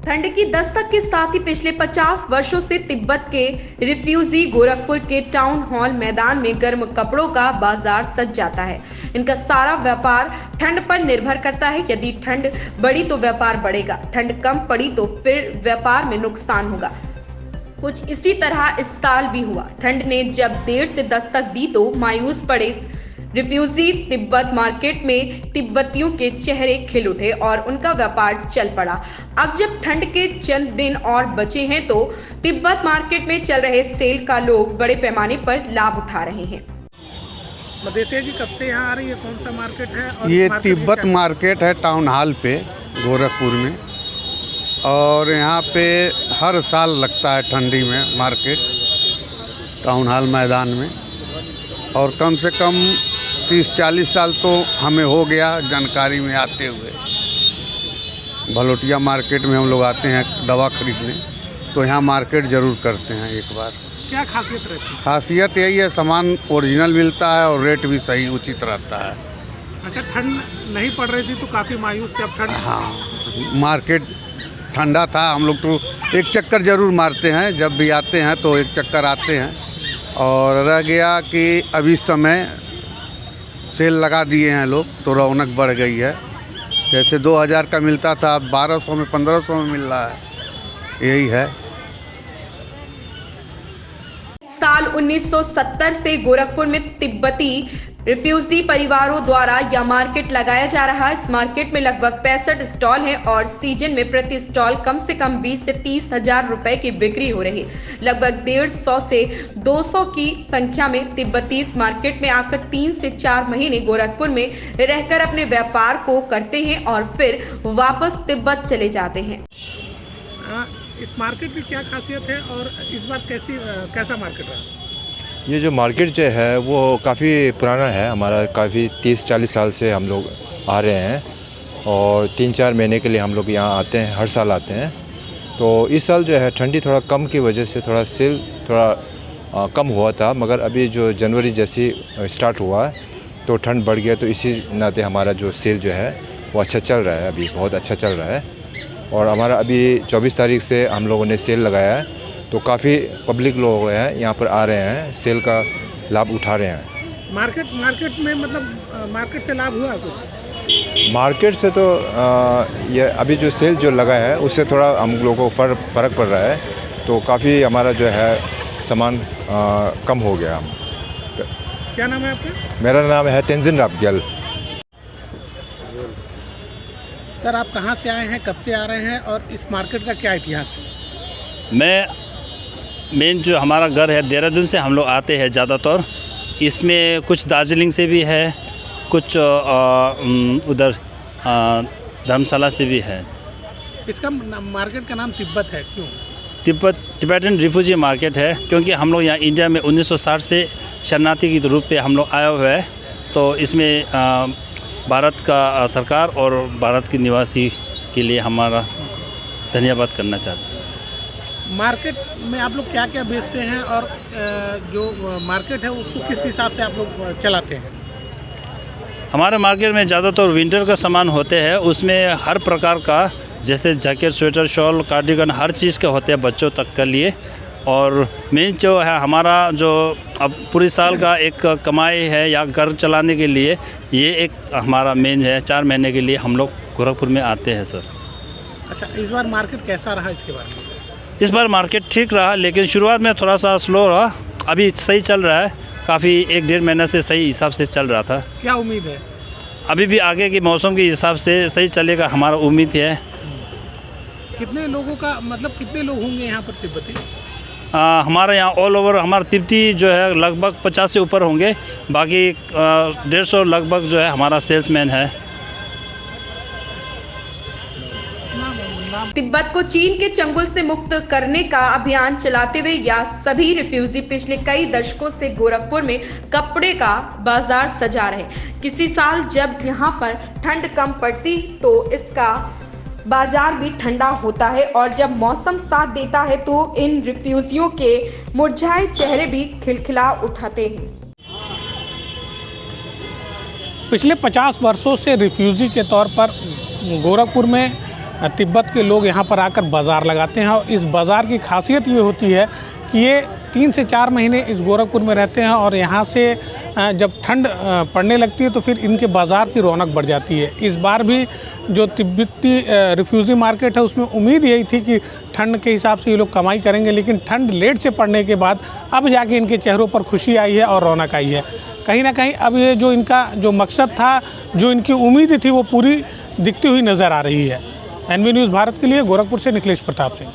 ठंड की दस्तक के साथ ही पिछले 50 वर्षों से तिब्बत के रिफ्यूजी गोरखपुर के टाउन हॉल मैदान में गर्म कपड़ों का बाजार सज जाता है। इनका सारा व्यापार ठंड पर निर्भर करता है। यदि ठंड बढ़ी तो व्यापार बढ़ेगा, ठंड कम पड़ी तो फिर व्यापार में नुकसान होगा। कुछ इसी तरह इस साल भी हुआ। ठंड ने जब देर से दस्तक दी तो मायूस पड़े रिफ्यूजी तिब्बत मार्केट में तिब्बतियों के चेहरे खिल उठे और उनका व्यापार चल पड़ा। अब जब ठंड के चंद दिन और बचे हैं तो तिब्बत मार्केट में चल रहे सेल का लोग बड़े पैमाने पर लाभ उठा रहे हैं। मदेशिया जी कब से यहाँ आ रही है, कौन सा मार्केट है? और ये मार्केट तिब्बत मार्केट है टाउन हॉल पे गोरखपुर में, और यहाँ पे हर साल लगता है ठंडी में मार्केट टाउन हॉल मैदान में, और कम से कम 30-40 साल तो हमें हो गया जानकारी में आते हुए। भलोटिया मार्केट में हम लोग आते हैं दवा खरीदने, तो यहाँ मार्केट ज़रूर करते हैं एक बार। क्या खासियत रहती है? खासियत यही है, सामान ओरिजिनल मिलता है और रेट भी सही उचित रहता है। अच्छा, ठंड नहीं पड़ रही थी तो काफ़ी मायूस थे, अब ठंड? हाँ, मार्केट ठंडा था। हम लोग तो एक चक्कर ज़रूर मारते हैं, जब भी आते हैं तो एक चक्कर आते हैं। और रह गया कि अभी समय सेल लगा दिए हैं लोग, तो रौनक बढ़ गई है। जैसे 2000 का मिलता था, अब 1200 में 1500 में मिल रहा है। यही है। साल 1970 से गोरखपुर में तिब्बती रिफ्यूजी परिवारों द्वारा यह मार्केट लगाया जा रहा है। इस मार्केट में लगभग 65 स्टॉल हैं और सीजन में प्रति स्टॉल कम से कम 20 से 30 हजार रुपए की बिक्री हो रही है। लगभग 150 से 200 की संख्या में तिब्बती इस मार्केट में आकर 3 से 4 महीने गोरखपुर में रहकर अपने व्यापार को करते हैं और फिर वापस तिब्बत चले जाते हैं। इस मार्केट की क्या खासियत है और इस बार कैसा मार्केट रहा? ये जो मार्केट जो है वो काफ़ी पुराना है हमारा, काफ़ी 30-40 साल से हम लोग आ रहे हैं और 3-4 महीने के लिए हम लोग यहाँ आते हैं, हर साल आते हैं। तो इस साल जो है ठंडी थोड़ा कम की वजह से थोड़ा सेल थोड़ा कम हुआ था, मगर अभी जो जनवरी जैसी स्टार्ट हुआ है तो ठंड बढ़ गया, तो इसी नाते हमारा जो सेल जो है वो अच्छा चल रहा है, अभी बहुत अच्छा चल रहा है। और हमारा अभी 24 तारीख से हम लोगों ने सेल लगाया है, तो काफ़ी पब्लिक लोग हैं यहाँ पर आ रहे हैं, सेल का लाभ उठा रहे हैं। मार्केट में मतलब मार्केट से लाभ हुआ कुछ? मार्केट से तो ये अभी जो सेल जो लगा है उससे थोड़ा हम लोगों को फ़र्क पड़ रहा है, तो काफ़ी हमारा जो है सामान कम हो गया। क्या नाम है आपका? मेरा नाम है तेंजिन राबग्याल। सर, आप कहाँ से आए हैं, कब से आ रहे हैं और इस मार्केट का क्या इतिहास है? मेन जो हमारा घर है देहरादून से हम लोग आते हैं ज़्यादातर। इसमें कुछ दार्जिलिंग से भी है, कुछ उधर धर्मशाला से भी है। इसका मार्केट का नाम तिब्बत है, क्यों? तिब्बतन रिफ्यूजी मार्केट है क्योंकि हम लोग यहाँ इंडिया में 1960 से शरणार्थी के रूप पे हम लोग आए हुए हैं, तो इसमें भारत का सरकार और भारत के निवासी के लिए हमारा धन्यवाद करना चाहते हैं। मार्केट में आप लोग क्या क्या बेचते हैं और जो मार्केट है उसको किस हिसाब से आप लोग चलाते हैं? हमारे मार्केट में ज़्यादातर विंटर का सामान होते हैं, उसमें हर प्रकार का, जैसे जैकेट, स्वेटर, शॉल, कार्डिगन, हर चीज़ के होते हैं बच्चों तक के लिए। और मेन जो है हमारा जो अब पूरे साल का एक कमाई है या घर चलाने के लिए, ये एक हमारा मेन है। 4 महीने के लिए हम लोग गोरखपुर में आते हैं सर। अच्छा, इस बार मार्केट कैसा रहा, इसके बारे में? इस बार मार्केट ठीक रहा, लेकिन शुरुआत में थोड़ा सा स्लो रहा। अभी सही चल रहा है, काफ़ी 1-1.5 महीना से सही हिसाब से चल रहा था। क्या उम्मीद है? अभी भी आगे के मौसम के हिसाब से सही चलेगा, हमारा उम्मीद है। कितने लोगों का मतलब कितने लोग होंगे यहाँ पर तिब्बती? हमारे यहाँ ऑल ओवर हमारा तिब्बती जो है लगभग 50 से ऊपर होंगे, बाकी 150 लगभग जो है हमारा सेल्समैन है। तिब्बत को चीन के चंगुल से मुक्त करने का अभियान चलाते हुए या सभी रिफ्यूजी पिछले कई दशकों से गोरखपुर में कपड़े का बाजार सजा रहे। किसी साल जब यहाँ पर ठंड कम पड़ती तो इसका बाजार भी ठंडा होता है और जब मौसम साथ देता है तो इन रिफ्यूजियों के मुरझाए चेहरे भी खिलखिला उठाते हैं। पिछले 50 वर्षों से रिफ्यूजी के तौर पर गोरखपुर में तिब्बत के लोग यहाँ पर आकर बाज़ार लगाते हैं। और इस बाज़ार की खासियत ये होती है कि ये 3 से 4 महीने इस गोरखपुर में रहते हैं और यहाँ से जब ठंड पड़ने लगती है तो फिर इनके बाज़ार की रौनक बढ़ जाती है। इस बार भी जो तिब्बती रिफ्यूज़ी मार्केट है उसमें उम्मीद यही थी कि ठंड के हिसाब से ये लोग कमाई करेंगे, लेकिन ठंड लेट से पड़ने के बाद अब जाके इनके चेहरों पर खुशी आई है और रौनक आई है। कहीं ना कहीं अब ये जो इनका जो मकसद था, जो इनकी उम्मीद थी, वो पूरी दिखती हुई नज़र आ रही है। NV न्यूज़ भारत के लिए गोरखपुर से निखिलेश प्रताप सिंह।